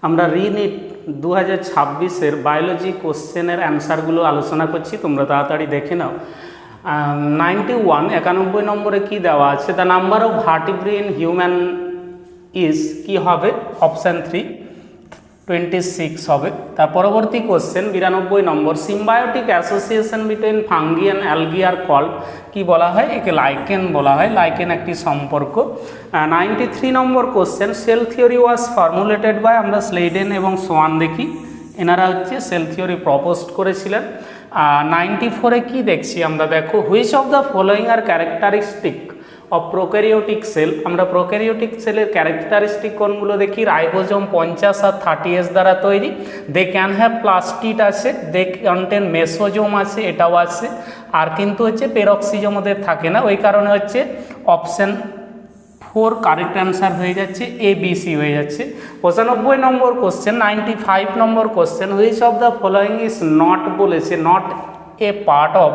আমরা রিনিট 2026-এর বায়োলজি কোশ্চেনের অ্যান্সারগুলো আলোচনা করছি, তোমরা তাড়াতাড়ি দেখে নাও। 91 নম্বরে কি দেওয়া আছে, the number of vertebrae in human is কি হবে, অপশান 3 26 হবে। তার পরবর্তী কোশ্চেন 92 নম্বর, symbiotic association between fungi and algae are called কি বলা হয়, একে লাইকেন বলা হয়, লাইকেন একটি সম্পর্ক। 93 নম্বর question, cell theory was formulated by, আমরা স্লেডেন এবং সোয়ান দেখি, এনারা হচ্ছে সেল থিওরি প্রপোজড করেছিলেন। 94-এ কি দেখছি আমরা, দেখো which of the following R characteristic of prokaryotic sell, আমরা প্রোক্যারিওটিক সেলের ক্যারেক্টারিস্টিক কোনগুলো দেখি, রাইবোজোম 50 আর 30S দ্বারা তৈরি, দে ক্যান হ্যাভ প্লাস্টিড আছে, দে কন্টেন মেসোজোম আছে, এটাও আছে, আর কিন্তু হচ্ছে পেরক্সিজোম ওদের থাকে না, ওই কারণে হচ্ছে অপশান 4 কারেক্ট অ্যান্সার হয়ে যাচ্ছে, ABC হয়ে যাচ্ছে। 95 নম্বর কোশ্চেন, 95 নম্বর question, which of the following is not বলেছে, not a part of,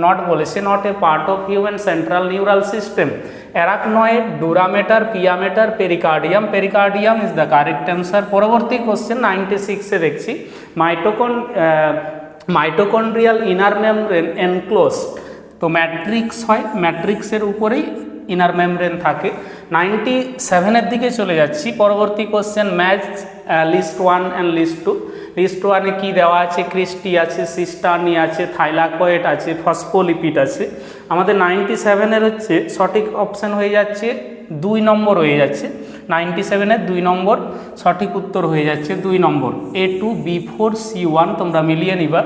not বলেছে not a part of human central neural system, arachnoid, dura mater, pia mater, pericardium, pericardium is the correct answer. পরবর্তী question 96-এ দেখছি, mitochondrial inner membrane enclosed, তো matrix হয়, ম্যাট্রিক্সের উপরেই inner membrane থাকে। 97-এর দিকে চলে যাচ্ছি, পরবর্তী question match list 1 and list 2। List 1-এ কী দেওয়া আছে, ক্রিস্টি আছে, সিস্টার্নি আছে, থাইলাকয়েড আছে, ফসফোলিপিড আছে। আমাদের 97-এর হচ্ছে সঠিক অপশান হয়ে যাচ্ছে 2 নম্বর হয়ে যাচ্ছে, 97-এর 2 নম্বর সঠিক উত্তর হয়ে যাচ্ছে 2 নম্বর, A2B4C1 তোমরা মিলিয়ে নিবা।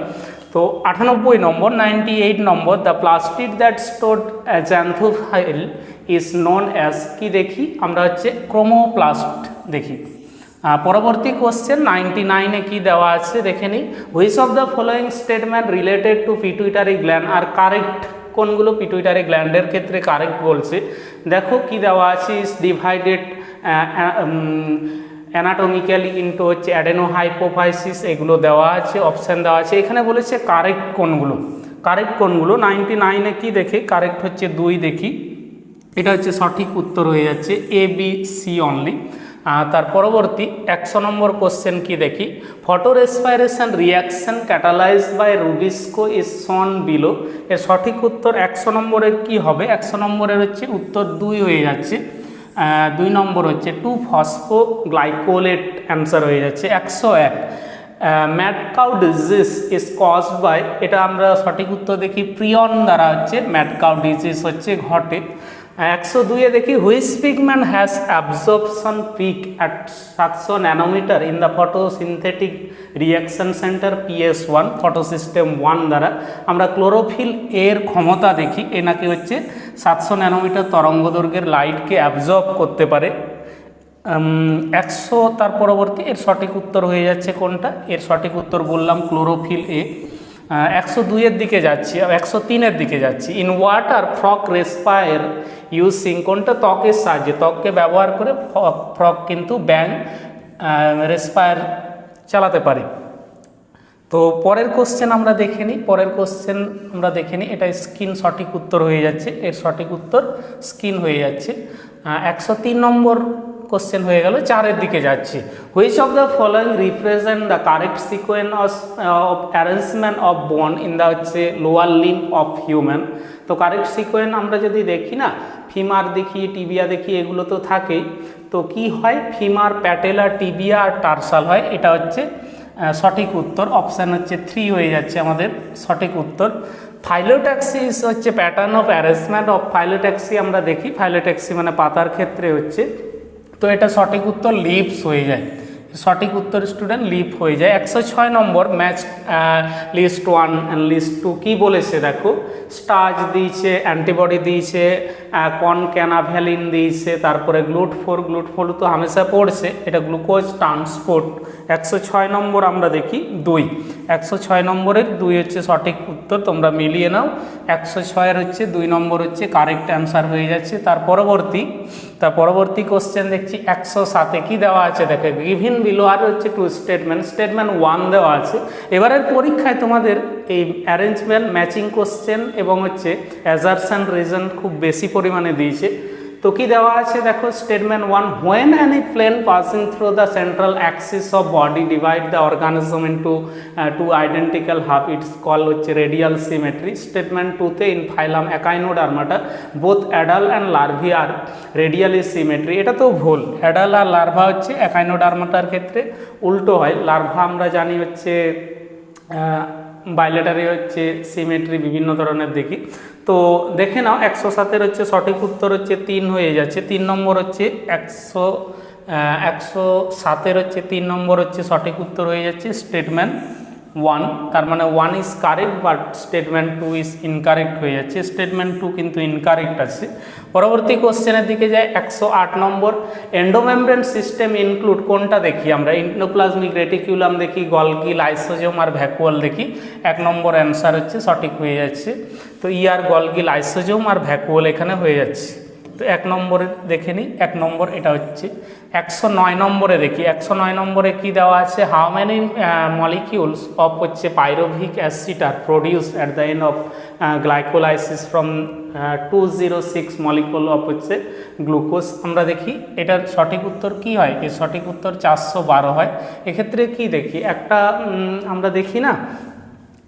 তো 98 নম্বর, 98 নম্বর, the plastid that stored xanthophyll is known as, কি দেখি আমরা হচ্ছে ক্রোমোপ্লাস্ট দেখি। পরবর্তী কোশ্চেন 99-এ কি দেওয়া আছে দেখে নিই, which of the following statement related to pituitary gland, আর কারেক্ট কোনগুলো পিটুইটারি গ্ল্যান্ডের ক্ষেত্রে কারেক্ট বলছে, দেখো কি দেওয়া আছে, ইজ ডিভাইডেড অ্যানাটমিক্যালি ইন্টু হচ্ছে অ্যাডেনোহাইপোফাইসিস, এগুলো দেওয়া আছে, অপশান দেওয়া আছে, এখানে বলেছে কারেক্ট কোনগুলো, কারেক্ট কোনগুলো। 99-এ কি দেখি, কারেক্ট হচ্ছে 2 দেখি, এটা হচ্ছে সঠিক উত্তর হয়ে যাচ্ছে ABC অনলি। তার পরবর্তী 100 নম্বর কোশ্চেন কি দেখি, photo respiration reaction catalyse by rubisco is shown below, এর সঠিক উত্তর 100 নম্বরের কি হবে, 100 নম্বরের হচ্ছে উত্তর 2 হয়ে যাচ্ছে, 2 নম্বর হচ্ছে 2-ফসফোগ্লাইকোলেট অ্যান্সার হয়ে যাচ্ছে। 101 mad cow disease is caused by, এটা আমরা সঠিক উত্তর দেখি প্রিয়ন দ্বারা হচ্ছে ম্যাড কাউ ডিজিজ হচ্ছে ঘটে। 102-এ দেখি, which pigment has absorption peak at 700 nanometre in the photosynthetic reaction centre PS1 photosystem 1 দ্বারা, আমরা ক্লোরোফিল এর ক্ষমতা দেখি, এনাকে হচ্ছে 700 ন্যানোমিটার তরঙ্গ দৈর্ঘ্যের লাইটকে অ্যাবজর্ব করতে পারে। 100 তার পরবর্তী এর সঠিক উত্তর হয়ে যাচ্ছে কোনটা, এর সঠিক উত্তর বললাম ক্লোরোফিল এ। 102-এর দিকে যাচ্ছি, 103-এর দিকে যাচ্ছি, ইন ওয়াটার ফ্রক রেসপায়ার ইউজিং, কোনটা ত্বকের সাহায্যে, ত্বককে ব্যবহার করে ফ্রক কিন্তু ব্যাং রেসপায়ার চালাতে পারে। তো পরের কোশ্চেন আমরা দেখে নিই, এটা স্কিন সঠিক উত্তর হয়ে যাচ্ছে, এর সঠিক উত্তর স্কিন হয়ে যাচ্ছে। 103 নম্বর কোশ্চেন হয়ে গেল, 4-এর দিকে যাচ্ছি, which of the following represent the correct sequence of arrangement of বোন ইন দ্য হচ্ছে লোয়ার লিম্ব অফ হিউম্যান, তো কারেক্ট সিকোয়েন্স আমরা যদি দেখি না, ফিমার দেখি, টিবিয়া দেখি, এগুলো তো থাকেই, তো কি হয়, ফিমার, প্যাটেলা, টিবিয়া আর টার্সাল হয়, এটা হচ্ছে সঠিক উত্তর, অপশান হচ্ছে 3 হয়ে যাচ্ছে আমাদের সঠিক উত্তর। ফাইলোট্যাক্সি হচ্ছে প্যাটার্ন অফ অ্যারেঞ্জমেন্ট অফ ফাইলোট্যাক্সি, আমরা দেখি ফাইলোট্যাক্সি মানে পাতার ক্ষেত্রে হচ্ছে, তো এটা সঠিক উত্তর লিপস হয়ে যায়, সঠিক উত্তর স্টুডেন্ট লিপ হয়ে যায়। 106 নম্বর, ম্যাচ লিস্ট 1 অ্যান্ড লিস্ট 2 কি বলেছে দেখো, স্টার্চ দিয়েছে, অ্যান্টিবডি দিয়েছে, কনক্যানাভ্যালিন দিয়েছে, তারপরে গ্লুট4 তো হামেশা পড়ছে, এটা গ্লুকোজ ট্রান্সপোর্ট। 106 নম্বর আমরা দেখি 2, 106 নম্বরের 2 হচ্ছে সঠিক উত্তর, তোমরা মিলিয়ে নাও। 106-এর হচ্ছে 2 নম্বর হচ্ছে কারেক্ট অ্যান্সার হয়ে যাচ্ছে। তার পরবর্তী কোশ্চেন দেখছি 107-এ কি দেওয়া আছে দেখে, গিভিন বিলো আর হচ্ছে 2 স্টেটমেন্ট 1 দেওয়া আছে। এবারের পরীক্ষায় তোমাদের এই অ্যারেঞ্জমেন্ট, ম্যাচিং কোশ্চেন এবং হচ্ছে অ্যাজারশন রিজন খুব বেশি পরিমাণে দিয়েছে, তো কি দেওয়া আছে দেখো, statement 1, when any plane passing through the central axis of body divide the organism into two identical half, it's call হচ্ছে রেডিয়াল সিমেট্রি। স্টেটমেন্ট 2তে in phylum echinodermata both adult and larvae are radially symmetry. এটা তো ভুল, adult আর larva হচ্ছে একাইনোডার্মাটার ক্ষেত্রে উল্টো হয়। Larva আমরা জানি হচ্ছে বাইলেটারি হচ্ছে সিমেট্রি বিভিন্ন ধরনের দেখি। তো দেখে নাও 107-এর হচ্ছে সঠিক উত্তর হচ্ছে 3 হয়ে যাচ্ছে। 3 নম্বর হচ্ছে 107-এর হচ্ছে 3 নম্বর হচ্ছে সঠিক উত্তর হয়ে যাচ্ছে স্টেটমেন্ট 1। তার মানে 1 is correct but statement 2 is incorrect হয়ে যাচ্ছে। স্টেটমেন্ট 2 কিন্তু ইনকারেক্ট আছে। পরবর্তী কোশ্চেনের দিকে যায় 108 নম্বর, এন্ডোমেমব্রেন সিস্টেম ইনক্লুড কোনটা দেখি আমরা, এন্ডোপ্লাজমিক রেটিকুলাম দেখি, গলগি, লাইসোজোম আর ভ্যাকুয়াল দেখি। 1 নম্বর অ্যান্সার হচ্ছে সঠিক হয়ে যাচ্ছে। তো ইয়ার গলগি, লাইসোজোম আর ভ্যাকুয়াল এখানে হয়ে যাচ্ছে। তো 1 নম্বরে দেখে নিই, 1 নম্বর এটা হচ্ছে। 109 নম্বরে দেখি, 109 নম্বরে কি দেওয়া আছে, হাউ মেনি মলিকিউলস অফ হচ্ছে পাইরুভিক অ্যাসিড আর produce at the end of glycolysis from 206 molecule of হচ্ছে গ্লুকোজ। আমরা দেখি এটার সঠিক উত্তর কি হয়, এর সঠিক উত্তর 412 হয়। এক্ষেত্রে কি দেখি, একটা আমরা দেখি না,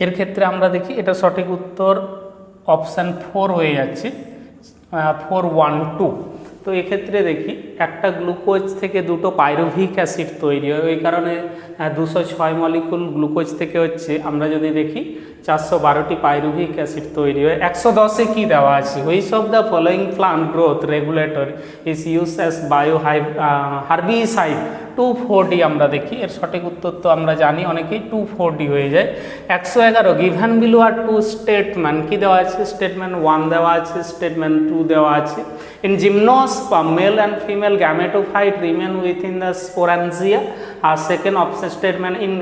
এর ক্ষেত্রে আমরা দেখি এটা সঠিক উত্তর অপশান 4 হয়ে যাচ্ছে, 412। তো এক্ষেত্রে দেখি একটা গ্লুকোজ থেকে দুটো পাইরুভিক অ্যাসিড তৈরি হয়, ওই কারণে 206 মলিকুল গ্লুকোজ থেকে হচ্ছে আমরা যদি দেখি 412টি পাইরুভিক অ্যাসিড তৈরি হয়। 110-এ কি দেওয়া আছে, which of the following plant growth regulator is use as herbicide 2,4-D আমরা দেখি। এর সঠিক উত্তর তো আমরা জানি অনেকেই 2,4-D হয়ে যায়। 111, গিভেন বিলো আর 2 স্টেটমেন্ট কি দেওয়া আছে, স্টেটমেন্ট 1 দেওয়া আছে, স্টেটমেন্ট 2 দেওয়া আছে। In gymnosperm male and female gametophyte remain within the sporangia, আর second option statement in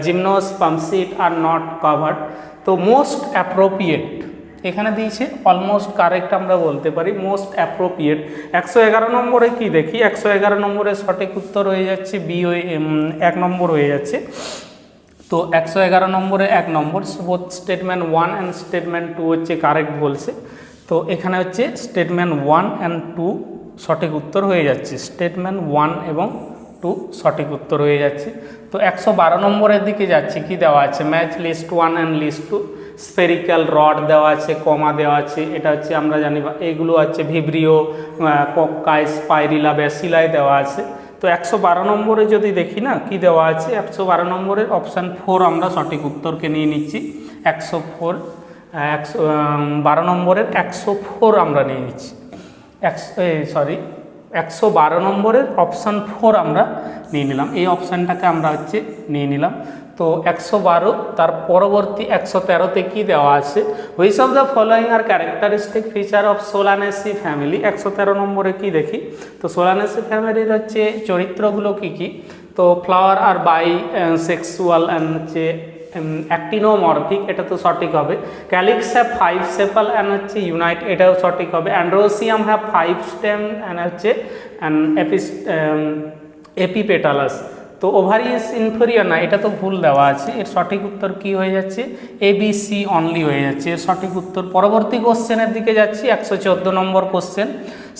gymnosperm seed are not covered. তো মোস্ট অ্যাপ্রোপ্রিয়েট এখানে দিয়েছে, অলমোস্ট কারেক্ট আমরা বলতে পারি, মোস্ট অ্যাপ্রোপ্রিয়েট। 111 নম্বরে কি দেখি, 111 নম্বরে সঠিক উত্তর হয়ে যাচ্ছে বি, 1 নম্বর হয়ে যাচ্ছে। তো 111 নম্বরে 1 নম্বর, বোথ স্টেটমেন্ট 1 অ্যান্ড স্টেটমেন্ট 2 হচ্ছে কারেক্ট বলছে। তো এখানে হচ্ছে স্টেটমেন্ট 1 অ্যান্ড 2 সঠিক উত্তর হয়ে যাচ্ছে, স্টেটমেন্ট 1 এবং 2 সঠিক উত্তর হয়ে যাচ্ছে। তো 112 নম্বরের দিকে যাচ্ছে, কি দেওয়া আছে, match list 1 and list 2, spherical rod দেওয়া আছে, কমা দেওয়া আছে, এটা হচ্ছে আমরা জানি, এগুলো হচ্ছে ভিব্রিও, কক্কাই, স্পাইরিলা, ব্যাসিলায় দেওয়া আছে। তো 112 নম্বরে যদি দেখি না কি দেওয়া আছে, 112 নম্বরের অপশান 4 আমরা সঠিক উত্তরকে নিয়ে নিচ্ছি। 104, 112 নম্বরের 104 আমরা নিয়ে নিচ্ছি, 112 নম্বরের অপশান 4 আমরা নিয়ে নিলাম, এই অপশানটাকে আমরা হচ্ছে নিয়ে নিলাম। তো 112, তার পরবর্তী 113-তে কি দেওয়া আছে, which of the following R characteristic feature of Solanaceae family. 113 নম্বরে কি দেখি, তো সোলানেসি ফ্যামিলির হচ্ছে চরিত্রগুলো কি কি, তো ফ্লাওয়ার আর বাই সেক্সুয়াল অ্যান্ড হচ্ছে অ্যাক্টিনোমরফিক, এটা তো সঠিক হবে। ক্যালিক্স হ্যাভ 5 সেপাল অ্যান্ড হচ্ছে ইউনাইট, এটাও সঠিক হবে। অ্যান্ড্রোসিয়াম হ্যাভ 5 স্টেম অ্যান্ড হচ্ছে এপিপেটালাস। তো ওভারি ইজ ইনফেরিয়র না, এটা তো ভুল দেওয়া আছে। এর সঠিক উত্তর কি হয়ে যাচ্ছে, ABC অনলি হয়ে যাচ্ছে এর সঠিক উত্তর। পরবর্তী কোশ্চেনের দিকে যাচ্ছি, 114 নম্বর question,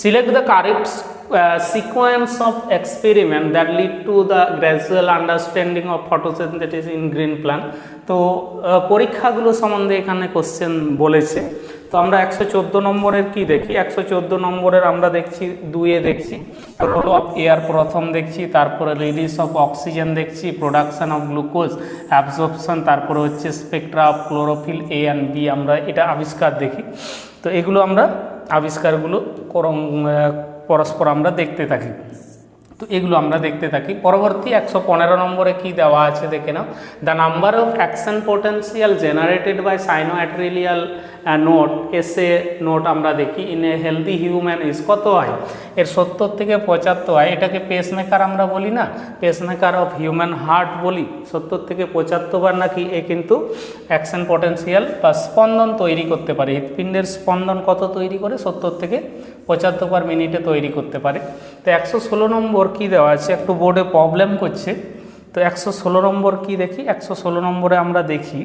select the correct sequence of experiment that lead to the gradual understanding of photosynthesis in green plant. তো পরীক্ষাগুলো সম্বন্ধে এখানে কোশ্চেন বলেছে। তো আমরা 114 নম্বরের কি দেখি, 114 নম্বরের আমরা দেখছি 2-এ দেখছি রোল অফ এয়ার প্রথম দেখছি, তারপরে রিলিজ অফ অক্সিজেন দেখছি, প্রোডাকশন অফ গ্লুকোজ, অ্যাবজর্পশন, তারপরে হচ্ছে Spectra of chlorophyll A and B, আমরা এটা আবিষ্কার দেখি। তো এগুলো আমরা আবিষ্কারগুলো পরস্পর আমরা দেখতে থাকি, তো এগুলো আমরা দেখতে থাকি। পরবর্তী 115 নম্বরে কি দেওয়া আছে দেখে নাও, the number of action potential generated by sinoatrial node, SA node আমরা দেখি in a healthy human is কত হয়, এর 70 থেকে 75 হয়। এটাকে পেসমেকার আমরা বলি না, পেসমেকার অফ হিউম্যান হার্ট বলি। 70 থেকে 75 বার নাকি এ কিন্তু অ্যাকশন পোটেন্সিয়াল বা স্পন্দন তৈরি করতে পারে। হৃৎপিণ্ডের স্পন্দন কত তৈরি করে, 70 থেকে 75 বার মিনিটে তৈরি করতে পারে। তো 116 নম্বর কি দেওয়া আছে, একটু বোর্ডে প্রবলেম করছে। তো 116 নম্বর কি দেখি, 116 নম্বরে আমরা দেখি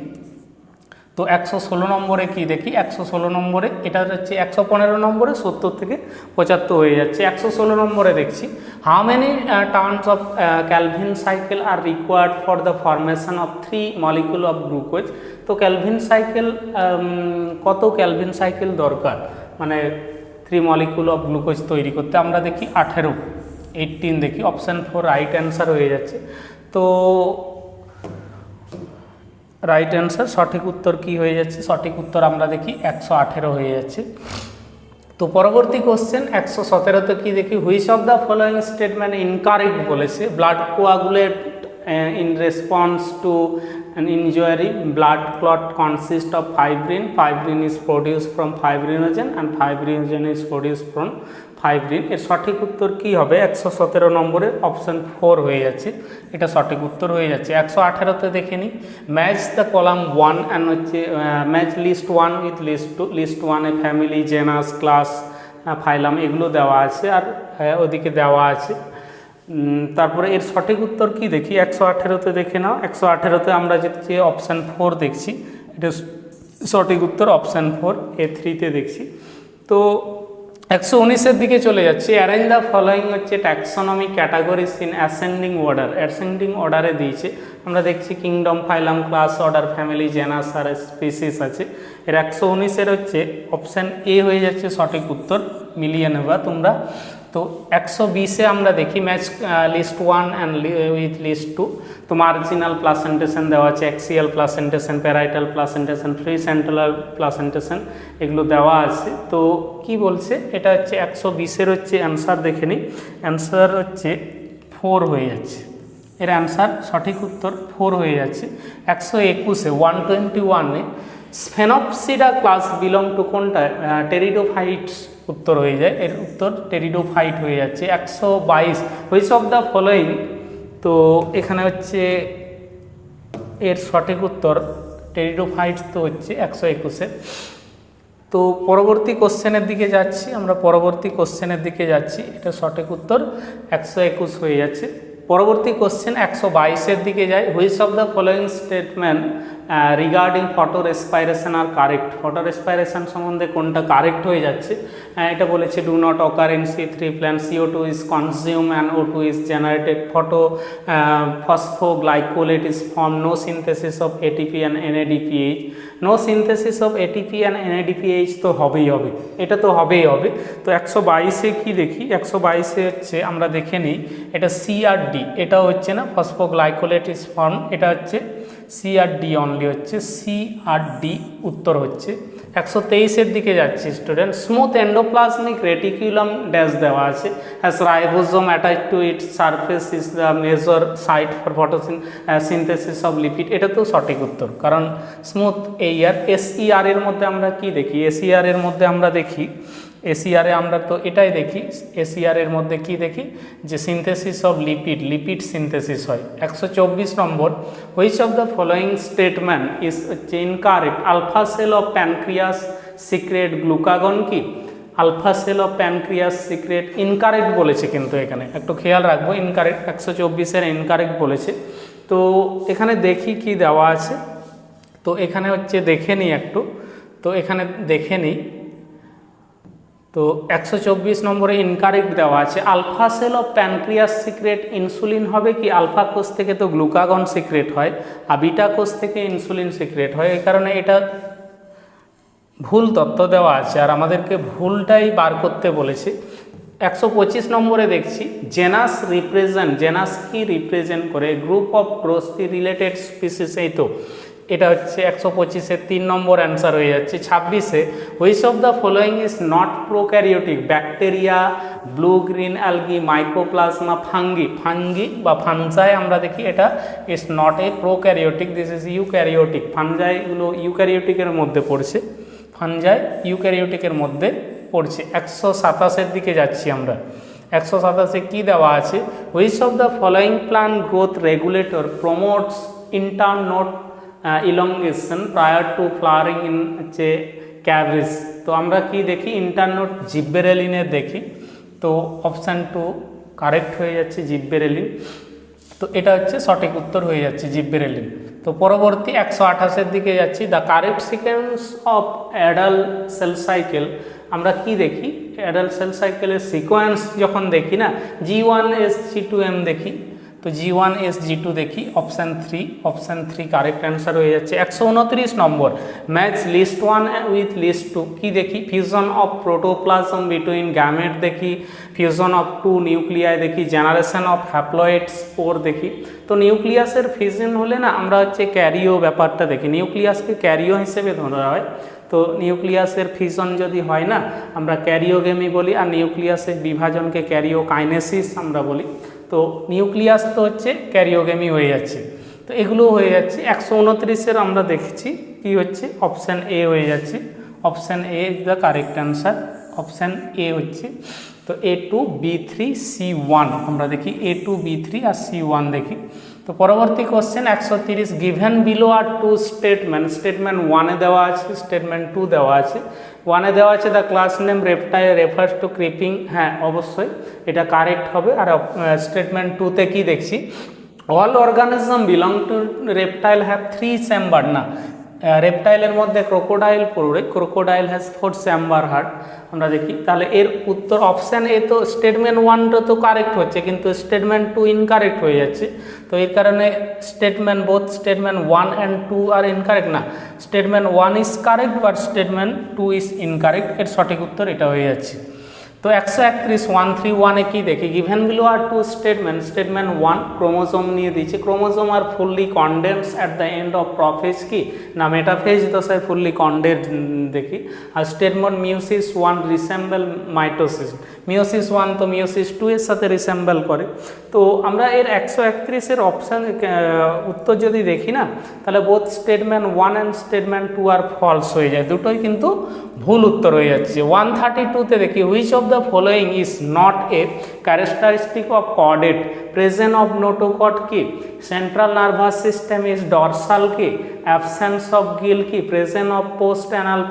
তো 116 নম্বরে কি দেখি, 116 নম্বরে এটা হচ্ছে 115 নম্বরে 70 থেকে 75 হয়ে যাচ্ছে। 116 নম্বরে দেখছি how many turns of Calvin cycle are required for the formation of 3 molecule of glucose. তো ক্যালভিন সাইকেল কত ক্যালভিন সাইকেল দরকার মানে 3 মলিকুল অফ গ্লুকোজ তৈরি করতে, আমরা দেখি 18 দেখি, অপশান 4 রাইট অ্যান্সার হয়ে যাচ্ছে। তো রাইট অ্যান্সার সঠিক উত্তর কি হয়ে যাচ্ছে, সঠিক উত্তর আমরা দেখি 118 হয়ে যাচ্ছে। তো পরবর্তী কোশ্চেন 117তে কি দেখি, which of the following statement incorrect বলেছে, blood coagulate in response to an injury, blood clot consists of fibrin. Fibrin is produced from fibrinogen and fibrinogen is produced from fibrin. এর সঠিক উত্তর কি হবে, 117 নম্বরে অপশন 4 হয়ে যাচ্ছে, এটা সঠিক উত্তর হয়ে যাচ্ছে। 118তে দেখে নিই, ম্যাচ দ্য কলাম 1 অ্যান্ড হচ্ছে match list 1 with list 2। List 1 এ ফ্যামিলি, জেনাস, ক্লাস, ফাইলাম এগুলো দেওয়া আছে আর ওদিকে দেওয়া আছে। তারপরে এর সঠিক উত্তর কি দেখি, 118তে দেখে নাও। 118তে আমরা যে অপশান 4 দেখছি, এটা সঠিক উত্তর অপশান 4, A3তে দেখছি। তো 119-এর দিকে চলে যাচ্ছে, অ্যারেঞ্জ দ্য ফলোয়িং হচ্ছে taxonomy categories in ascending order. Ascending অর্ডারে দিয়েছে, আমরা দেখছি kingdom, phylum, class, order, family, genus আর স্পিসিস আছে। এর 119-এর হচ্ছে অপশান এ হয়ে যাচ্ছে সঠিক উত্তর, মিলিয়ে নেবা তোমরা। তো 120-এ আমরা দেখি match list 1 and with list 2। তো মার্জিনাল প্লাসেন্টেশন দেওয়া আছে, axial placentation, parietal placentation, free central placentation এগুলো দেওয়া আছে। তো কি বলছে, এটা হচ্ছে 120-এর হচ্ছে অ্যান্সার দেখে নিই, অ্যান্সার হচ্ছে 4 হয়ে যাচ্ছে। এর অ্যান্সার সঠিক উত্তর 4 হয়ে যাচ্ছে। 121-এ 121-এ স্ফেনপসিডা ক্লাস বিলং টু কোনটা, টেরিডোফাইটস উত্তর হয়ে যায়, এর উত্তর টেরিডোফাইট হয়ে যাচ্ছে। 122 হুইচ অফ দ্য ফলোয়িং, তো এখানে হচ্ছে এর সঠিক উত্তর টেরিডোফাইটস তো হচ্ছে 121-এ। তো পরবর্তী কোশ্চেনের দিকে যাচ্ছি আমরা, পরবর্তী কোশ্চেনের দিকে যাচ্ছি, এটা সঠিক উত্তর 121 হয়ে যাচ্ছে। পরবর্তী কোশ্চেন 122-এর দিকে যায়, which of the following statement regarding photo respiration are correct. Photo respiration সম্বন্ধে কোনটা কারেক্ট হয়ে যাচ্ছে, এটা বলেছে do not occur in C3 plant, CO2 is consume and O2 is generated, phosphoglycolate is formed, no synthesis of ATP and NADPH, no synthesis of ATP and NADPH তো হবেই হবে, এটা তো হবেই হবে। তো 122-এ কি দেখি, 122-এ হচ্ছে আমরা দেখে নিই, এটা CRD, এটা হচ্ছে না ফসফোগ্লাইকোলেট ইজ ফর্ম, এটা হচ্ছে CRD অনলি হচ্ছে, CRD উত্তর হচ্ছে। 123-এর দিকে যাচ্ছি student, smooth endoplasmic reticulum dash দেওয়া আছে, has ribosome attach to its surface is the major site for photosynthesis of lipid, এটা তো সঠিক উত্তর, কারণ স্মুথ এয়ার। SER এর মধ্যে আমরা কি দেখি, SER এর মধ্যে আমরা দেখি, SER এ আমরা তো এটাই দেখি, SER এর মধ্যে কি দেখি যে synthesis of lipid, lipid synthesis হয়। 124 নম্বর, which of the following statement is হচ্ছে incorrect, alpha cell of pancreas secrete glucagon কি, alpha cell of pancreas secrete incorrect বলেছে, কিন্তু এখানে একটু খেয়াল রাখবো, ইনকারেক্ট 124-এর ইনকারেক্ট বলেছে। তো এখানে দেখি কি দেওয়া আছে, তো এখানে হচ্ছে দেখে নিই একটু, তো এখানে দেখে নিই, তো 124 নম্বরে ইনকারেক্ট দেওয়া আছে, alpha cell of pancreas secrete insulin হবে কি, আলফা কোষ থেকে তো গ্লুকাগন সিক্রেট হয় আর বিটা কোষ থেকে ইনসুলিন সিক্রেট হয়, এই কারণে এটা ভুল তথ্য দেওয়া আছে আর আমাদেরকে ভুলটাই বার করতে বলেছে। 125 নম্বরে দেখছি, জেনাস রিপ্রেজেন্ট, জেনাস কি রিপ্রেজেন্ট করে, group of closely related species, এই তো এটা হচ্ছে 125-এর 3 নম্বর অ্যান্সার হয়ে যাচ্ছে। 26-এ which of the following is not prokaryotic, bacteria, blue green algae, microplasma, fungi, fungi বা ফানজাই আমরা দেখি, এটা is not a prokaryotic, this is eukaryotic, ফানজাইগুলো ইউক্যারিওটিকের মধ্যে পড়ছে, ফানজাই ইউক্যারিওটিকের মধ্যে পড়ছে। 127-এর দিকে যাচ্ছি আমরা, 127-এ কি দেওয়া আছে, which of the following plant growth regulator promotes internode elongation prior to flowering in হচ্ছে ক্যাভিস। তো আমরা কি দেখি, ইন্টারনোট জিব্বেরেলিনের দেখি, তো অপশান 2 কারেক্ট হয়ে যাচ্ছে, জিব্বেরেলিন, তো এটা হচ্ছে সঠিক উত্তর হয়ে যাচ্ছে জিব্বেরেলিন। তো পরবর্তী 128-এর দিকে যাচ্ছি। The correct sequence of adult cell cycle, আমরা কি দেখি অ্যাডাল সেল সাইকেলের সিকোয়েন্স যখন দেখি না, G1S G2M দেখি, তো G1S G2 দেখি, অপশান 3 কারেক্ট অ্যান্সার হয়ে যাচ্ছে। 129 নম্বর, ম্যাচ লিস্ট 1 উইথ লিস্ট 2, কি দেখি fusion of protoplasm between gamete দেখি, ফিউশন অফ 2 নিউক্লিয়াই দেখি, জেনারেশন অফ হ্যাপ্লয়েড স্পোর দেখি। তো নিউক্লিয়াসের ফিউশন হলে না আমরা হচ্ছে ক্যারিও ব্যাপারটা দেখি, নিউক্লিয়াসকে ক্যারিও হিসেবে ধরা হয়। তো নিউক্লিয়াসের ফিউশন যদি হয় না আমরা ক্যারিওগেমি বলি, আর নিউক্লিয়াসের বিভাজনকে ক্যারিওকাইনেসিস আমরা বলি। তো নিউক্লিয়াস তো হচ্ছে ক্যারিওগেমি হয়ে যাচ্ছে, তো এগুলো হয়ে যাচ্ছে। 129-এর আমরা দেখছি কি হচ্ছে, অপশান এ হয়ে যাচ্ছে, option A is the correct answer, option A হচ্ছে। তো A2 B3 C1 আমরা দেখি, A2 B3 আর C1 দেখি। তো পরবর্তী question 130, given below are 2 statement, statement 1-এ দেওয়া আছে, স্টেটমেন্ট 2 দেওয়া আছে। 1-এ দেওয়া আছে the class name reptile refers to creeping, হ্যাঁ অবশ্যই এটা কারেক্ট হবে। আর স্টেটমেন্ট 2-তে কি দেখছি, all organism belong to reptile have 3 chamber, না রেপটাইলের মধ্যে ক্রোকোডাইল পড়বে, ক্রোকোডাইল হ্যাজ 4 চেম্বার হার্ট আমরা দেখি। তাহলে এর উত্তর অপশান এ, তো স্টেটমেন্ট 1টা তো কারেক্ট হচ্ছে কিন্তু স্টেটমেন্ট 2 ইনকারেক্ট হয়ে যাচ্ছে। তো এর কারণে both statement 1 and 2 are incorrect, না statement 1 is correct but statement 2 is incorrect, এর সঠিক উত্তর এটা হয়ে যাচ্ছে। তো 131 131-এ কি দেখি, given below are 2 statement, statement 1 chromosome নিয়ে দিয়েছে, chromosome are fully condense at the end of prophase কি না মেটাফেজ দশায় ফুললি কন্ডেন্স দেখি। আর statement meiosis 1 resemble mitosis, meiosis 1 তো মিওসিস 2 এর সাথে রিসেম্বল করে। তো আমরা এর 131-এর অপশান উত্তর যদি দেখি না, তাহলে both statement 1 and statement 2 are false হয়ে যায়, দুটোই কিন্তু ভুল উত্তর হয়ে যাচ্ছে। 132-তে দেখি, which of the following is not a characteristic of chordate, present of notochord কি, central nervous system is dorsal কি, অ্যাবসেন্স অফ গিল কি, present of post anal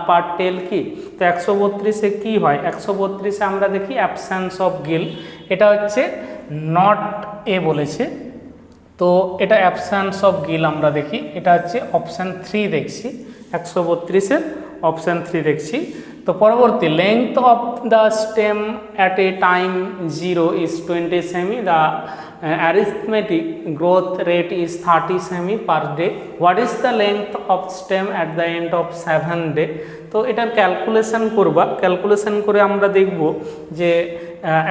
part tail কি। তো 132-এ কি হয়, 132-এ আমরা দেখি অ্যাবসেন্স অফ গিল, এটা হচ্ছে নট এ বলেছে, তো এটা অ্যাবসেন্স অফ গিল আমরা দেখি, এটা হচ্ছে অপশান 3 দেখছি, 132-এর অপশান 3 দেখছি। তো পরবর্তী, length of the stem at a time 0 is 20 semi, the arithmetic growth rate is 30 semi per day. What is the length of stem at the end of 7 day? তো এটার ক্যালকুলেশন করবা, calculation করে আমরা দেখব যে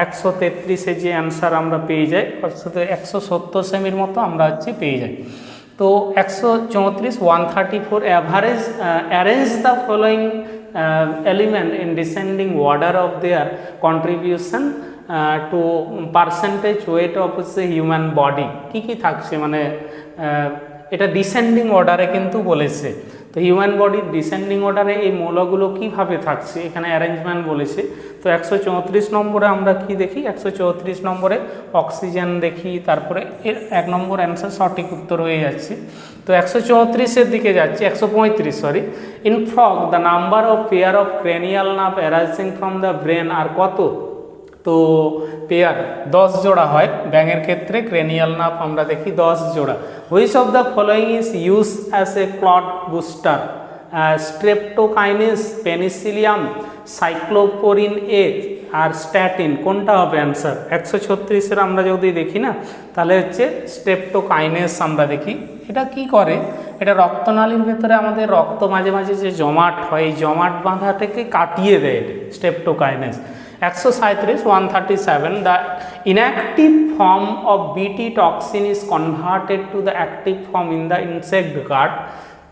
133-এ যে অ্যান্সার আমরা পেয়ে যাই, অর্থাৎ 170 সেমির মতো আমরা হচ্ছে পেয়ে যাই। তো 134 134, average arrange the following element in descending order of their contribution to percentage weight of হচ্ছে হিউম্যান বডি, কী কী থাকছে, মানে এটা ডিসেন্ডিং অর্ডারে কিন্তু বলেছে। তো হিউম্যান বডির ডিসেন্ডিং অর্ডারে এই মৌলগুলো কীভাবে থাকছে এখানে অ্যারেঞ্জমেন্ট বলেছে। তো 134 নম্বরে আমরা কি দেখি, 134 নম্বরে অক্সিজেন দেখি, তারপরে এর 1 নম্বর অ্যান্সার সঠিক উত্তর হয়ে যাচ্ছে। তো 134-এর দিকে যাচ্ছি, 135 sorry. In frog the number of pair of cranial nerve arising from the brain are কত, তো পেয়ার 10 জোড়া হয়, ব্যাঙের ক্ষেত্রে ক্রেনিয়াল নার্ভ আমরা দেখি 10 জোড়া। Which of the following is use as a clot buster, streptokinase, penicillium, cyclosporin A আর স্ট্যাটিন, কোনটা হবে অ্যান্সার। 136-এর আমরা যদি দেখি না, তাহলে হচ্ছে স্ট্রেপ্টোকাইনেস আমরা দেখি। এটা কি করে, এটা রক্তনালীর ভেতরে আমাদের রক্ত মাঝে মাঝে যে জমাট হয়, এই জমাট বাঁধাটাকে কাটিয়ে দেয় স্ট্রেপ্টোকাইনেস। 137 137, the inactive form of Bt toxin is converted to the active form in the insect gut.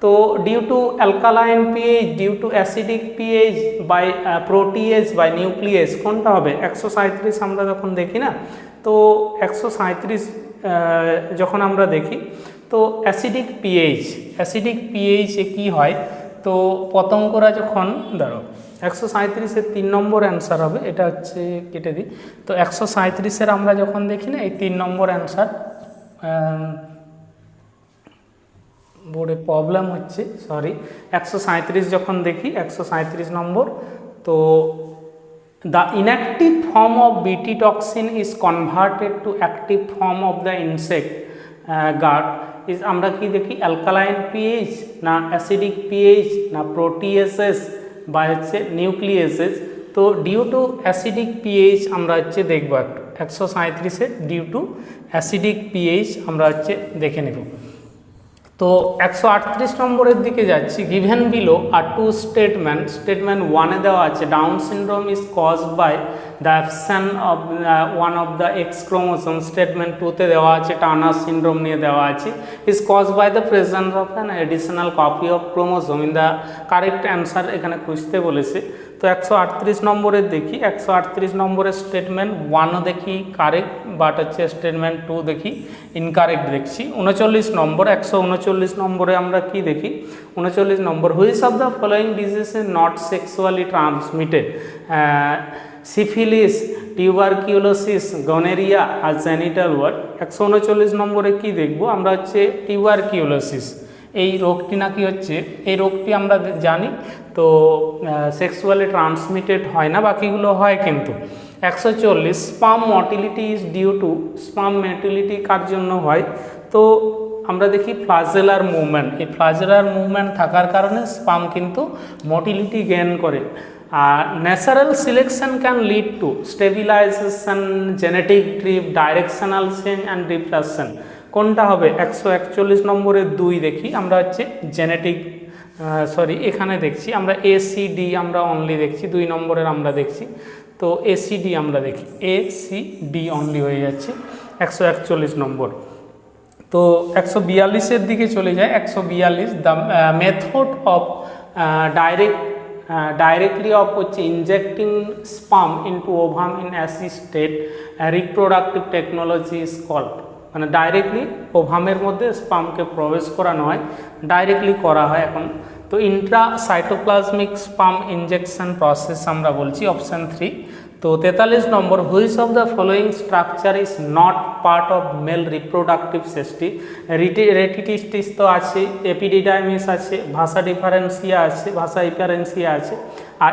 তো due to alkaline pH, due to acidic pH, by protease, by nuclease, কোনটা হবে। 137 আমরা যখন দেখি না, তো 137 যখন আমরা দেখি, তো অ্যাসিডিক pH-এ কী হয়, তো পতঙ্গরা যখন ধরো 137-এর 3 নম্বর অ্যান্সার হবে, এটা হচ্ছে কেটে দিই। তো 137-এর আমরা যখন দেখি না, এই 3 নম্বর অ্যান্সার, বোর্ডে প্রবলেম হচ্ছে সরি। 137 যখন দেখি, 137 নম্বর, তো the inactive form of BT toxin is converted to active form of the insect gut আমরা কি দেখি অ্যালকালাইন পিএইচ না অ্যাসিডিক পিএইচ না প্রোটিএসএস বা হচ্ছে নিউক্লিয়াসেস। তো ডিউ টু অ্যাসিডিক পিএইচ আমরা হচ্ছে দেখবো একটু 137-এর ডিউ টু অ্যাসিডিক পিএইচ আমরা হচ্ছে দেখে নেব। তো 138 নম্বরের দিকে যাচ্ছি। Given below are two statement. Statement 1-এ দেওয়া আছে down syndrome is caused by the absence of one of the X chromosome. Statement 2-তে দেওয়া আছে টার্নার সিনড্রোম নিয়ে দেওয়া আছে is caused by the presence of an additional copy of chromosome. In the correct answer এখানে খুঁজতে বলেছে। তো 138 নম্বরের দেখি। 138 নম্বরের স্টেটমেন্ট 1ও দেখি কারেক্ট, বাট হচ্ছে স্টেটমেন্ট 2 দেখি ইনকারেক্ট দেখছি। 39 নম্বর 139 নম্বরে আমরা কি দেখি? 39 নম্বর which of the following disease is not sexually transmitted? Syphilis, tuberculosis, gonorrhea আর জেনিটাল ওয়ার্ড। 139 নম্বরে কি দেখব আমরা হচ্ছে টিউবারকিউলোসিস। এই রোগটি নাকি হচ্ছে, এই রোগটি আমরা জানি তো সেক্সুয়ালি ট্রান্সমিটেড হয় না, বাকিগুলো হয় কিন্তু। 140 sperm motility is due to. Sperm motility কার জন্য হয়? তো আমরা দেখি ফ্লাজেলার মুভমেন্ট। এই ফ্লাজেলার মুভমেন্ট থাকার কারণে স্পাম কিন্তু মর্টিলিটি গেইন করে। আর natural selection can lead to stabilization, genetic drift, directional change and depression. কোনটা হবে? 141 নম্বরের 2 দেখি আমরা হচ্ছে জেনেটিক, এখানে দেখছি আমরা ACD আমরা অনলি দেখছি, 2 নম্বরের আমরা দেখছি। তো ACD আমরা দেখি, ACD অনলি হয়ে যাচ্ছে 141 নম্বর। তো 142-এর দিকে চলে যায়। 142 the method of directly of হচ্ছে injecting sperm into ovum in assisted reproductive technology is called. মানে ডাইরেক্টলি ওভামের মধ্যে স্পামকে প্রবেশ করানো হয়, ডাইরেক্টলি করা হয় এখন। তো ইন্ট্রাসাইটোপ্লাজমিক স্পাম ইনজেকশন প্রসেস আমরা বলছি, অপশান 3। তো 43 নম্বর which of the following structure is not part of male reproductive system? Rete testis তো আছে, এপিডিডাইমিস আছে, ভাষা ডিফারেন্সিয়া আছে, ভাষা ইফারেন্সিয়া আছে, আর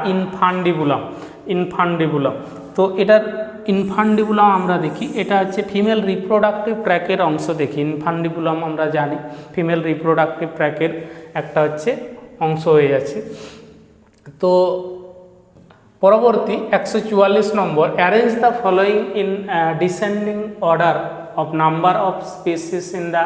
ইনফান্ডিবুলাম। তো এটার ইনফান্ডিবুলাম আমরা দেখি, এটা হচ্ছে ফিমেল রিপ্রোডাক্টিভ ট্র্যাকের অংশ দেখি। ইনফান্ডিবুলাম আমরা জানি ফিমেল রিপ্রোডাক্টিভ ট্র্যাকের একটা হচ্ছে অংশ হয়ে যাচ্ছে। তো পরবর্তী 144 নম্বর arrange the following in descending order of number of species in the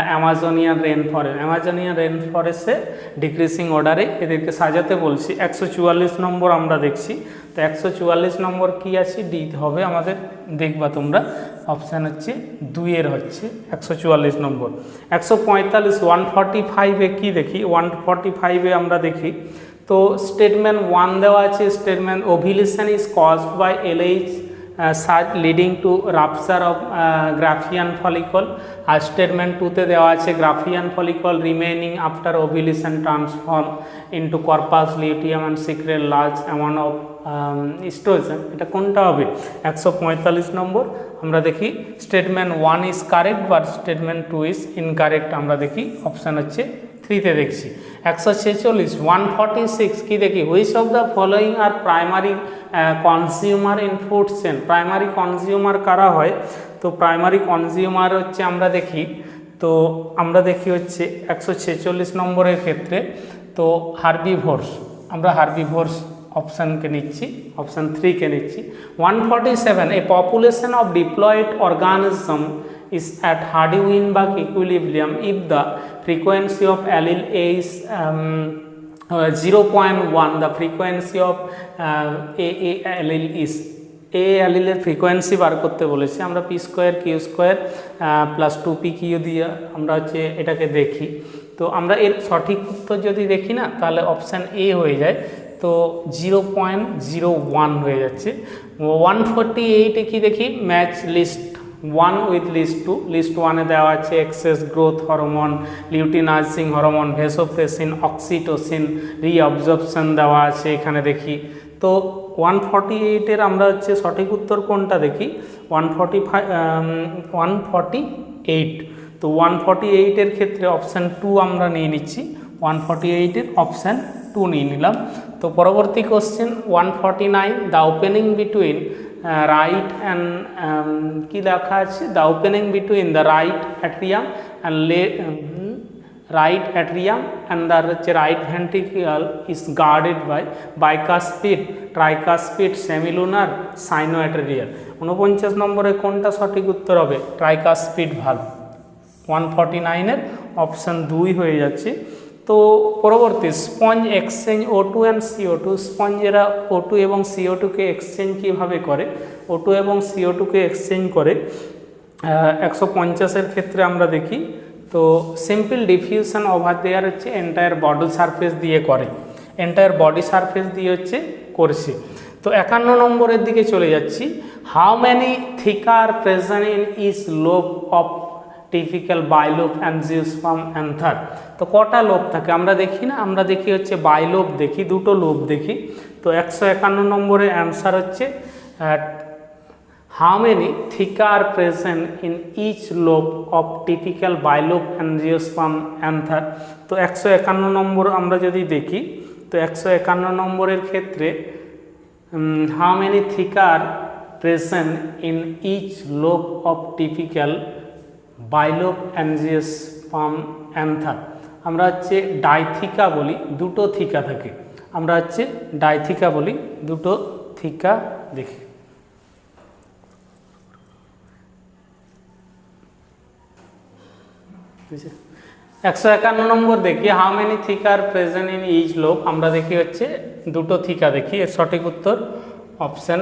Amazonian rain forest. Amazonian rain ফরেস্টে ডিক্রিজিং অর্ডারে এদেরকে সাজাতে বলছি। 144 নম্বর আমরা দেখছি। তো 144 নম্বর কি আছে? ডি হবে আমাদের, দেখবা তোমরা অপশান হচ্ছে 2-এর হচ্ছে 144 নম্বর। 145 145-এ কি দেখি? 145-এ আমরা দেখি তো স্টেটমেন্ট 1 দেওয়া আছে। Statement ovulation is caused by LH surge leading to rupture of Graafian follicle. আর স্টেটমেন্ট 2-তে দেওয়া আছে Graafian follicle remaining after ovulation transform into corpus luteum and secrete large amount of oestrogen. এটা কোনটা হবে? 145 নম্বর আমরা দেখি statement 1 is correct but statement 2 is incorrect. আমরা দেখি অপশান হচ্ছে 3-তে দেখছি। 146 146 কি দেখি? Which of the following R primary consumer in food chain? Primary consumer কারা হয়? তো প্রাইমারি কনজিউমার হচ্ছে আমরা দেখি, তো আমরা দেখি হচ্ছে 146 নম্বরের ক্ষেত্রে তো হার্বিভোরস। আমরা হার্বিভোরস অপশানকে নিচ্ছি, অপশান 3-কে নিচ্ছি। 147 a population of diploid organism is at Hardy-Weinberg equilibrium if the frequency of allele A is 0.1, the frequency of A allele is A allele frequency বার করতে বলেছে। আমরা p² q² প্লাস 2pq দিয়ে আমরা হচ্ছে এটাকে দেখি। তো আমরা এর সঠিক উত্তর যদি দেখি না তাহলে অপশান A হয়ে যায়, তো 0.01 হয়ে যাচ্ছে। 148-এ কি দেখি? Match list 1 with list 2। List 1-এ দেওয়া আছে excess growth hormone, luteinizing hormone, vasopressin, oxytocin, reabsorption দেওয়া আছে এখানে দেখি। তো 148-এর আমরা হচ্ছে সঠিক উত্তর কোনটা দেখি? 148। তো 148-এর ক্ষেত্রে অপশান 2 আমরা নিয়ে নিচ্ছি। 148-এর অপশান 2 নিয়ে নিলাম। তো পরবর্তী question 149 the opening between right and কি লেখা আছে, the opening between the right atrium and right atrium and the right ventricle is guarded by bicuspid, tricuspid, semilunar, sinoatrial। 49 নম্বরে কোনটা সঠিক উত্তর হবে? Tricuspid valve. 149 এর অপশান 2 হয়ে যাচ্ছে। তো পরবর্তী sponge exchange O2 and CO2। স্পঞ্জেরা O2 এবং CO2কে এক্সচেঞ্জ কীভাবে করে? O2 এবং CO2কে এক্সচেঞ্জ করে 150 ক্ষেত্রে আমরা দেখি। তো সিম্পল ডিফিউশন ওভার দেয়ার হচ্ছে এন্টায়ার বডি সারফেস দিয়ে করে, এন্টায়ার বডি সারফেস দিয়ে হচ্ছে করছে। তো 51 নম্বরের দিকে চলে যাচ্ছি। How many theca are present in each lobe of typical bilobed angiosperm anther. তো কটা লোব থাকে আমরা দেখি না, আমরা দেখি হচ্ছে বাইলোব দেখি, দুটো লোব দেখি। তো 151 নম্বরের অ্যান্সার হচ্ছে how many theca are present in each lobe of typical bilobe angiosperm anther। তো 151 নম্বর আমরা যদি দেখি, তো 151 নম্বরের ক্ষেত্রে how many theca are present in each lobe of typical bilobe angiosperm anther। আমরা হচ্ছে ডাইথিকা বলি, দুটো থিকা থাকে, আমরা হচ্ছে ডাইথিকা বলি, দুটো থিকা দেখি। 151 নম্বর দেখি how many theca are present in each lobe. আমরা দেখি হচ্ছে দুটো থিকা দেখি, এর সঠিক উত্তর অপশান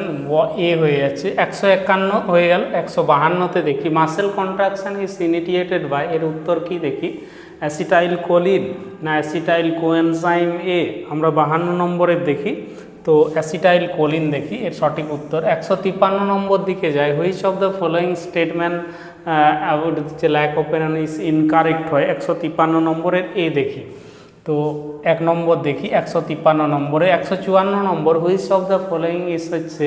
এ হয়ে যাচ্ছে। 151 হয়ে গেল। 152তে দেখি মাসেল কন্ট্রাকশন ইজ ইনিটিয়েটেড বাই, এর উত্তর কি দেখি? অ্যাসিটাইল কোলিন না অ্যাসিটাইল কোএনজাইম এ। আমরা 52 নম্বরের দেখি, তো অ্যাসিটাইল কোলিন দেখি, এর সঠিক উত্তর। 153 নম্বর দিকে যায়। Which of the following statement about যে lac operon is incorrect হয়? 153 নম্বরের এ দেখি, তো 1 নম্বর দেখি 153 নম্বরে। 154 নম্বর which of the following is হচ্ছে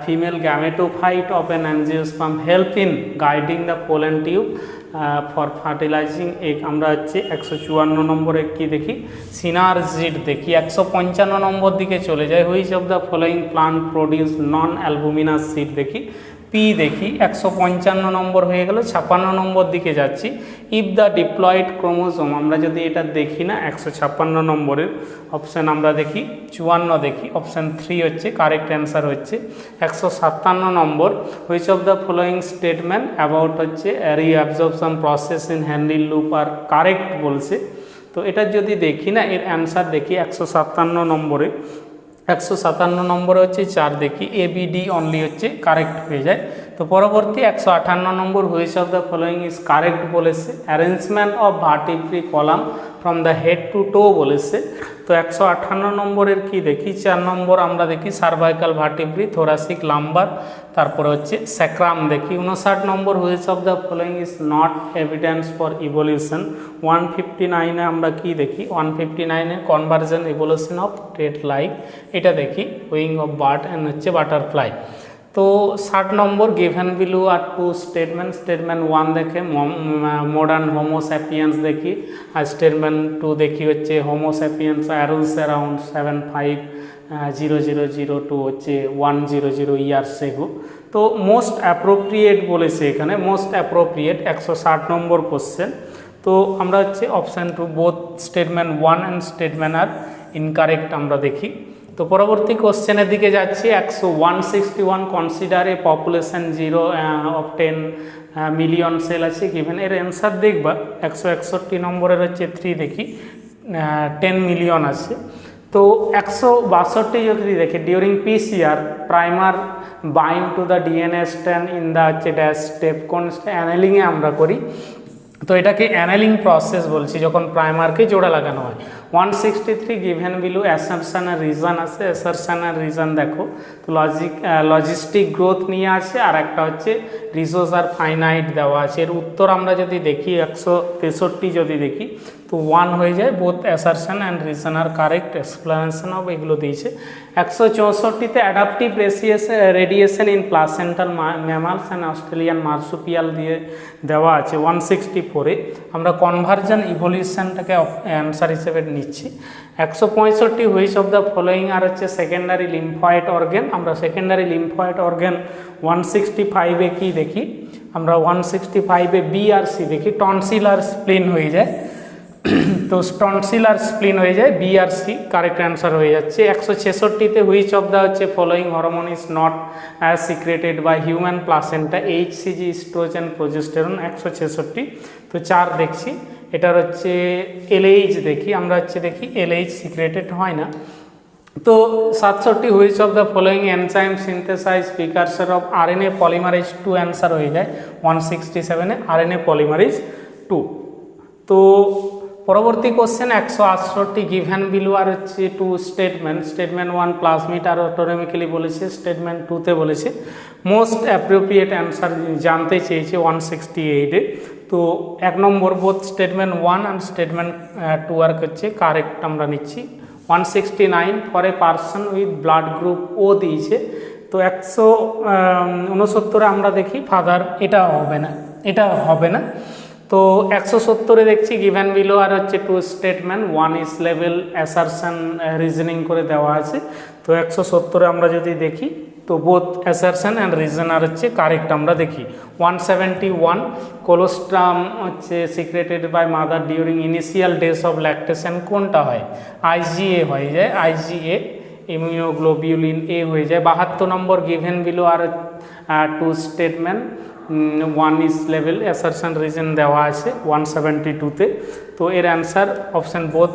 female gametophyte of an angiosperm help in guiding the pollen tube for fertilizing egg. আমরা হচ্ছে 154 নম্বরে কি দেখি? সিনারজিড দেখি। 155 নম্বর দিকে চলে যায়। Which of the following plant produce non albuminous seed দেখি, পি দেখি। 155 নম্বর হয়ে গেল। 56 নম্বর দিকে যাচ্ছি। ইফ দ্য ডিপ্লয়েড ক্রোমোজোম, আমরা যদি এটা দেখি না 156 নম্বরের অপশান আমরা দেখি 54 দেখি, অপশান 3 হচ্ছে কারেক্ট অ্যান্সার হচ্ছে। 157 নম্বর which of the following statement about হচ্ছে reabsorption process in Henle loop are correct বলছে। তো এটা যদি দেখি না এর অ্যান্সার দেখি 157 নম্বরে। 157 নম্বরে হচ্ছে 4 দেখি, এ বি ডি অনলি হচ্ছে কারেক্ট হয়ে যায়। তো পরবর্তী 158 নম্বর which of the following is correct বলেছে। Arrangement of vertebrae column from the head to toe বলেছে। তো 158 নম্বরের কি দেখি? 4 নম্বর আমরা দেখি সার্ভাইকাল ভার্টিব্রি, থোরাসিক, লাম্বার, তারপরে হচ্ছে স্যাক্রাম দেখি। 59 নম্বর which of the following is not evidence for evolution. 159-এ আমরা কি দেখি? 159-এ convergent evolution of that like, এটা দেখি। উইং অফ বার্ড অ্যান্ড হচ্ছে বাটারফ্লাই। তো 60 নম্বর given below are two statement. Statement 1 দেখে মডার্ন হোমোস্যাপিয়েন্স দেখি, আর স্টেটমেন্ট 2 দেখি হচ্ছে হোমোস্যাপিয়েন্স অ্যারোজ অ্যারাউন্ড 75,000 হচ্ছে 100 ইয়ার্স এগো। তো মোস্ট অ্যাপ্রোপ্রিয়েট বলেছে এখানে, মোস্ট অ্যাপ্রোপ্রিয়েট 160 নম্বর কোশ্চেন। তো আমরা হচ্ছে option 2 both statement 1 and statement are incorrect আমরা দেখি। তো পরবর্তী কোশ্চেনের দিকে যাচ্ছি। 161 consider a population 0 of 10 million cell আছে গিভেন, এর অ্যান্সার দেখবা 161 নম্বরের হচ্ছে 3 দেখি 10 মিলিয়ন আছে। তো 162 যদি দেখি during PCR primer bind to the DNA strand in the হচ্ছে ড্যাশ স্টেপ, কোন অ্যানেলিংয়ে আমরা করি? তো এটাকে অ্যানেলিং প্রসেস বলছি, যখন প্রাইমারকে জোড়া লাগানো হয়। 163 গিভেন বিলো অ্যাসারশন আর রিজন আছে। অ্যাসারশন আর রিজন দেখো, তো লজিস্টিক গ্রোথ নিয়ে আছে, আর একটা হচ্ছে রিসোর্স আর ফাইনাইট দেওয়া আছে। এর উত্তর আমরা যদি দেখি 163 যদি দেখি তো 1 হয়ে যায়। Both assertion and reason are correct explanation of এগুলো দিয়েছে। 164তে adaptive radiation in placental mammals and Australian marsupial দিয়ে দেওয়া আছে। 164-এ আমরা কনভার্জন ইভলিউশনটাকে অ্যান্সার হিসেবে নিচ্ছি। নিচ্ছি। 165 which of the following are হচ্ছে সেকেন্ডারি লিম্ফয়েড অর্গান। আমরা সেকেন্ডারি লিম্ফয়েড অর্গান 165-এ কী দেখি, আমরা 165-এ বি আর সি দেখি, টনসিল আর স্প্লিন হয়ে যায়। তো টনসিল আর স্প্লিন হয়ে যায়, বি আর সি কারেক্ট অ্যান্সার হয়ে যাচ্ছে। 166-তে হুইচ অফ দ্য হচ্ছে following hormone is not as secreted by human placenta, hCG, oestrogen, progesterone. 166, তো 4 দেখছি। এটার হচ্ছে এলএইচ দেখি, আমরা হচ্ছে দেখি এলএইচ সিক্রেটেড হয় না। তো 67 which of the following enzyme synthesize precursor of RNA polymerase 2 answer হয়ে যায় 167-এ আরএনএ পলিমারেজ 2। তো পরবর্তী কোশ্চেন 168 গিভেন বিলো আর হচ্ছে 2 স্টেটমেন্ট। স্টেটমেন্ট 1 প্লাজমিড আর অটোনমিক্যালি বলেছে, স্টেটমেন্ট 2-তে বলেছে মোস্ট অ্যাপ্রোপ্রিয়েট অ্যান্সার জানতে চেয়েছে 168-এ। তো 1 নম্বর both statement 1 and statement 2 are হচ্ছে কারেক্ট আমরা নিচ্ছি। 169 for a person with blood group O দিয়েছে। তো 169-এ আমরা দেখি ফাদার, এটা হবে না, এটা হবে না। তো 170-এ দেখছি গিভেন বিলো আর হচ্ছে 2 statement, 1 is level assertion reasoning করে দেওয়া আছে। তো 170-এ আমরা যদি দেখি তো both assertion and reason are হচ্ছে কারেক্ট আমরা দেখি। 171 কোলোস্ট্রাম হচ্ছে secreted by mother during initial days of lactation কোনটা হয়, আইজিএ হয়ে যায়, আইজিএ। ইমিউনোগ্লোবিউলিন এ হয়ে যায়। 72 নম্বর given below are 2 statement, 1 is level assertion reason দেওয়া আছে 172-তে। তো এর answer option both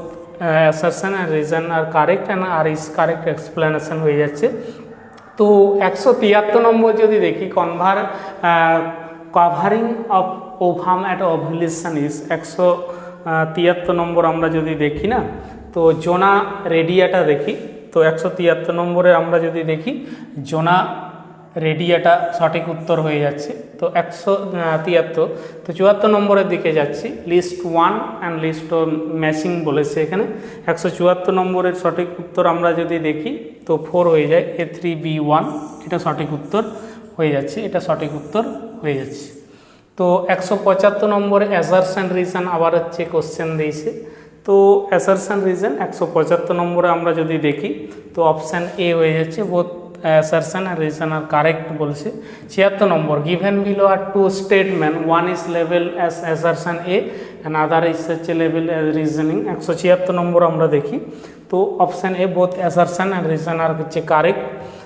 assertion and reason are correct and R is correct explanation হয়ে যাচ্ছে। তো 173 নম্বর যদি দেখি covering of ovum at ovulation is, 173 নম্বর আমরা যদি দেখি না, তো জোনা রেডিয়াটা দেখি। তো 173 নম্বরে আমরা যদি দেখি জোনা রেডিয়াটা সঠিক উত্তর হয়ে যাচ্ছে। তো 173, তো 74 নম্বরের দিকে যাচ্ছি। লিস্ট 1 অ্যান্ড লিস্ট ম্যাচিং বলেছে এখানে। 174 নম্বরের সঠিক উত্তর আমরা যদি দেখি তো 4 হয়ে যায়, A3B1, এটা সঠিক উত্তর হয়ে যাচ্ছে, এটা সঠিক উত্তর হয়ে যাচ্ছে। তো 175 নম্বরে অ্যাসারশন রিজন আবার হচ্ছে কোশ্চেন দিয়েছে। তো অ্যাসারশন রিজন 175 নম্বরে আমরা যদি দেখি তো অপশান এ হয়ে যাচ্ছে, both assertion and reason are correct বলছে। 76 নম্বর given below are 2 statement, one is label as assertion A and other is such a label as reasoning। 176 নম্বর আমরা দেখি তো option A both assertion and reason are হচ্ছে correct.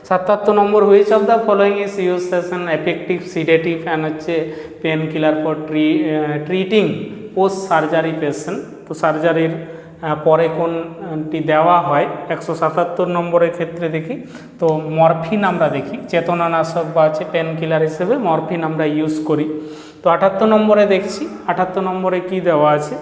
77 number which of the following is used as an effective sedative and হচ্ছে pain killer for treating post surgery patient. তো সার্জারির পরে কোনটি দেওয়া হয় 177 নম্বরের ক্ষেত্রে দেখি তো মরফিন আমরা দেখি, চেতনানাশক বা হচ্ছে পেন কিলার হিসেবে মরফিন আমরা ইউজ করি। তো 78 নম্বরে দেখছি, 78 নম্বরে কি দেওয়া আছে,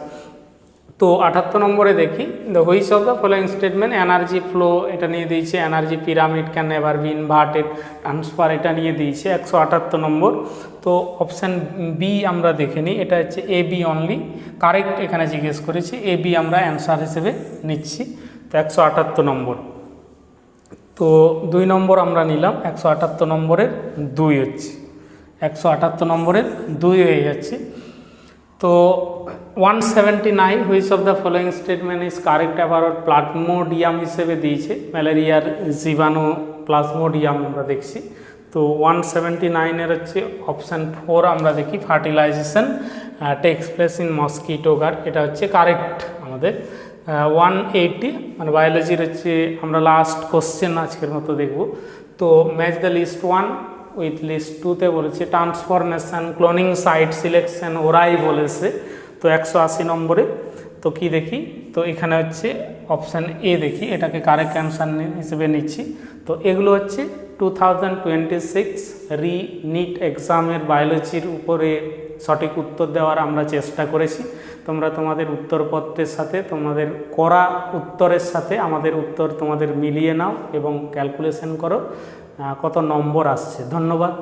তো 78 নম্বরে দেখি the which of the following statement energy flow এটা নিয়ে দিয়েছে, energy pyramid can never be inverted, transfer এটা নিয়ে দিয়েছে 178 নম্বর। তো অপশান বি আমরা দেখে নিই, এটা হচ্ছে এ বি অনলি কারেক্ট, এখানে জিজ্ঞেস করেছি এ বি আমরা অ্যান্সার হিসেবে নিচ্ছি। তো 178 নম্বর। তো 2 নম্বর আমরা নিলাম, 178 নম্বরের 2 হচ্ছে, 178 নম্বরের 2 হয়ে যাচ্ছে। তো 179 which of the following statement is correct about plasmodium হিসেবে দিয়েছে, ম্যালেরিয়ার জীবাণু প্লাজমোডিয়াম আমরা দেখছি। তো 179-এর হচ্ছে অপশান 4 আমরা দেখি, fertilisation takes place in mosquito gut, এটা হচ্ছে কারেক্ট আমাদের। 180 মানে বায়োলজির হচ্ছে আমরা লাস্ট কোশ্চেন আজকের মতো দেখব। তো match the list 1 with list 2-তে বলেছে ট্রান্সফরমেশন ক্লোনিং সাইট সিলেকশন ওরাই বলেছে। তো 180 নম্বরে তো কি দেখি, তো এখানে হচ্ছে অপশান এ দেখি, এটাকে কারেক্ট অ্যান্সার হিসেবে নিচ্ছি। তো এগুলো হচ্ছে 2026 রি-নিট এক্সামের বায়োলজির উপরে সঠিক উত্তর দেওয়ার আমরা চেষ্টা করেছি। তোমরা তোমাদের উত্তরপত্রের সাথে তোমাদের করা উত্তরের সাথে আমাদের উত্তর তোমাদের মিলিয়ে নাও এবং ক্যালকুলেশন করো কত নম্বর আসছে। ধন্যবাদ।